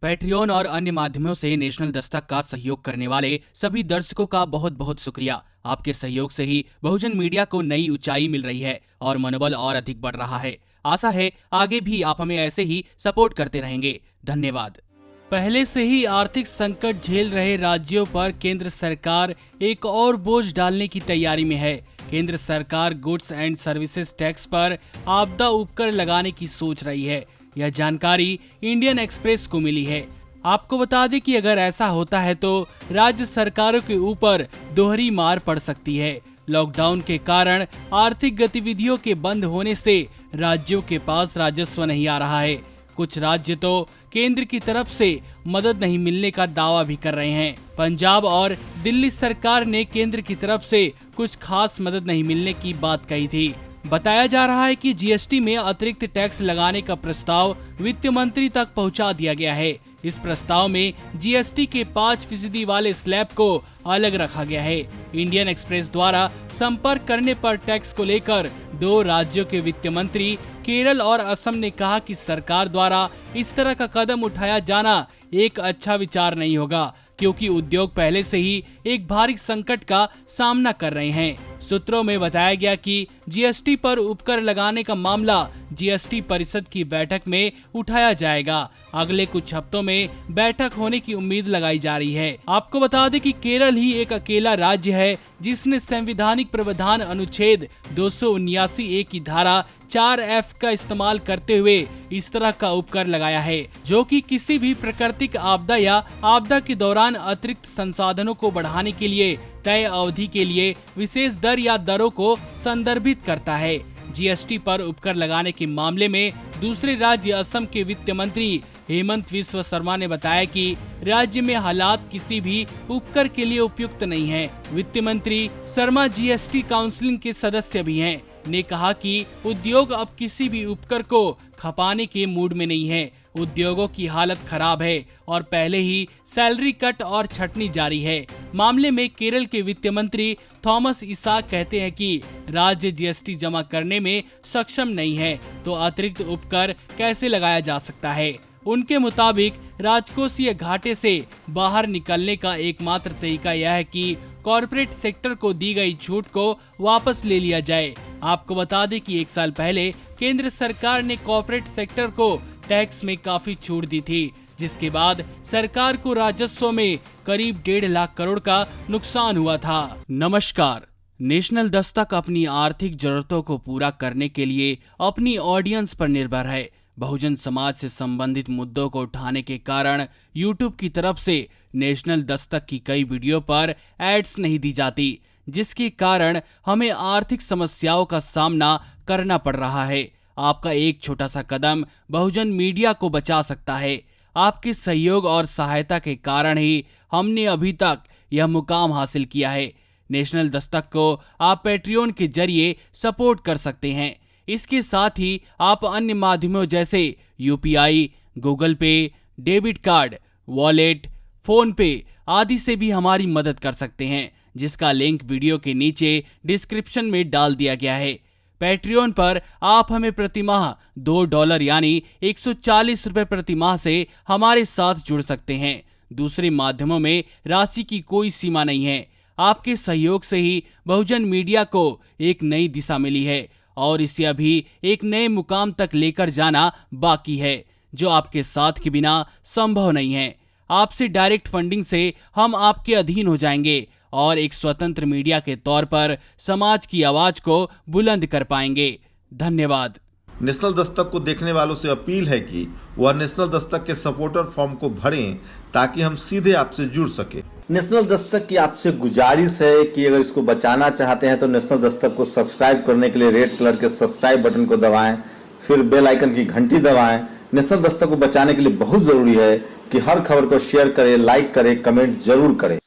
Patreon और अन्य माध्यमों से नेशनल दस्तक का सहयोग करने वाले सभी दर्शकों का बहुत बहुत शुक्रिया। आपके सहयोग से ही बहुजन मीडिया को नई ऊंचाई मिल रही है और मनोबल और अधिक बढ़ रहा है। आशा है आगे भी आप हमें ऐसे ही सपोर्ट करते रहेंगे। धन्यवाद। पहले से ही आर्थिक संकट झेल रहे राज्यों पर केंद्र सरकार एक और बोझ डालने की तैयारी में है। केंद्र सरकार गुड्स एंड सर्विसेज टैक्स पर आपदा उपकर लगाने की सोच रही है। यह जानकारी इंडियन एक्सप्रेस को मिली है। आपको बता दें कि अगर ऐसा होता है तो राज्य सरकारों के ऊपर दोहरी मार पड़ सकती है। लॉकडाउन के कारण आर्थिक गतिविधियों के बंद होने से राज्यों के पास राजस्व नहीं आ रहा है। कुछ राज्य तो केंद्र की तरफ से मदद नहीं मिलने का दावा भी कर रहे हैं। पंजाब और दिल्ली सरकार ने केंद्र की तरफ से कुछ खास मदद नहीं मिलने की बात कही थी। बताया जा रहा है कि जीएसटी में अतिरिक्त टैक्स लगाने का प्रस्ताव वित्त मंत्री तक पहुंचा दिया गया है। इस प्रस्ताव में जीएसटी के 5% वाले स्लैब को अलग रखा गया है। इंडियन एक्सप्रेस द्वारा संपर्क करने पर टैक्स को लेकर 2 राज्यों के वित्त मंत्री केरल और असम ने कहा कि सरकार द्वारा इस तरह का कदम उठाया जाना एक अच्छा विचार नहीं होगा, क्योंकि उद्योग पहले से ही एक भारी संकट का सामना कर रहे हैं। सूत्रों में बताया गया कि जीएसटी पर उपकर लगाने का मामला जीएसटी परिषद की बैठक में उठाया जाएगा। अगले कुछ हफ्तों में बैठक होने की उम्मीद लगाई जा रही है। आपको बता दें कि केरल ही एक अकेला राज्य है जिसने संवैधानिक प्रावधान अनुच्छेद 279A की धारा 4F का इस्तेमाल करते हुए इस तरह का उपकर लगाया है, जो कि किसी भी प्राकृतिक आपदा या आपदा के दौरान अतिरिक्त संसाधनों को बढ़ाने के लिए तय अवधि के लिए विशेष दर या दरों को संदर्भित करता है। जीएसटी पर उपकर लगाने के मामले में दूसरे राज्य असम के वित्त मंत्री हेमंत विश्व शर्मा ने बताया कि राज्य में हालात किसी भी उपकर के लिए उपयुक्त नहीं है। वित्त मंत्री शर्मा जीएसटी काउंसिल के सदस्य भी हैं, ने कहा कि उद्योग अब किसी भी उपकर को खपाने के मूड में नहीं है। उद्योगों की हालत खराब है और पहले ही सैलरी कट और छटनी जारी है। मामले में केरल के वित्त मंत्री थॉमस इसाक कहते हैं कि राज्य जीएसटी जमा करने में सक्षम नहीं है, तो अतिरिक्त उपकर कैसे लगाया जा सकता है। उनके मुताबिक राजकोषीय घाटे से बाहर निकलने का एकमात्र तरीका यह है कि कॉरपोरेट सेक्टर को दी गई छूट को वापस ले लिया जाए। आपको बता दें कि 1 साल पहले केंद्र सरकार ने कॉरपोरेट सेक्टर को टैक्स में काफी छूट दी थी, जिसके बाद सरकार को राजस्व में करीब 1.5 लाख करोड़ का नुकसान हुआ था। नमस्कार। नेशनल दस्तक अपनी आर्थिक जरूरतों को पूरा करने के लिए अपनी ऑडियंस पर निर्भर है। बहुजन समाज से संबंधित मुद्दों को उठाने के कारण यूट्यूब की तरफ से नेशनल दस्तक की कई वीडियो पर एड्स नहीं दी जाती, जिसके कारण हमें आर्थिक समस्याओं का सामना करना पड़ रहा है। आपका एक छोटा सा कदम बहुजन मीडिया को बचा सकता है। आपके सहयोग और सहायता के कारण ही हमने अभी तक यह मुकाम हासिल किया है। नेशनल दस्तक को आप पैट्रियन के जरिए सपोर्ट कर सकते हैं। इसके साथ ही आप अन्य माध्यमों जैसे यूपीआई, गूगल पे, डेबिट कार्ड, वॉलेट, फोन पे आदि से भी हमारी मदद कर सकते हैं, जिसका लिंक वीडियो के नीचे डिस्क्रिप्शन में डाल दिया गया है। पैट्रियन पर आप हमें प्रतिमाह $2 यानी 140 रुपए प्रति माह से हमारे साथ जुड़ सकते हैं। दूसरे माध्यमों में राशि की कोई सीमा नहीं है। आपके सहयोग से ही बहुजन मीडिया को एक नई दिशा मिली है और इसे अभी एक नए मुकाम तक लेकर जाना बाकी है, जो आपके साथ के बिना संभव नहीं है। आपसे डायरेक्ट फंडिंग से हम आपके अधीन हो जाएंगे और एक स्वतंत्र मीडिया के तौर पर समाज की आवाज को बुलंद कर पाएंगे। धन्यवाद। नेशनल दस्तक को देखने वालों से अपील है कि वह नेशनल दस्तक के सपोर्टर फॉर्म को भरें ताकि हम सीधे आपसे जुड़ सके। नेशनल दस्तक की आपसे गुजारिश है कि अगर इसको बचाना चाहते हैं तो नेशनल दस्तक को सब्सक्राइब करने के लिए रेड कलर के सब्सक्राइब बटन को दबाएं, फिर बेल आइकन की घंटी दबाएं। नेशनल दस्तक को बचाने के लिए बहुत जरूरी है कि हर खबर को शेयर करें, लाइक करें, कमेंट जरूर करें।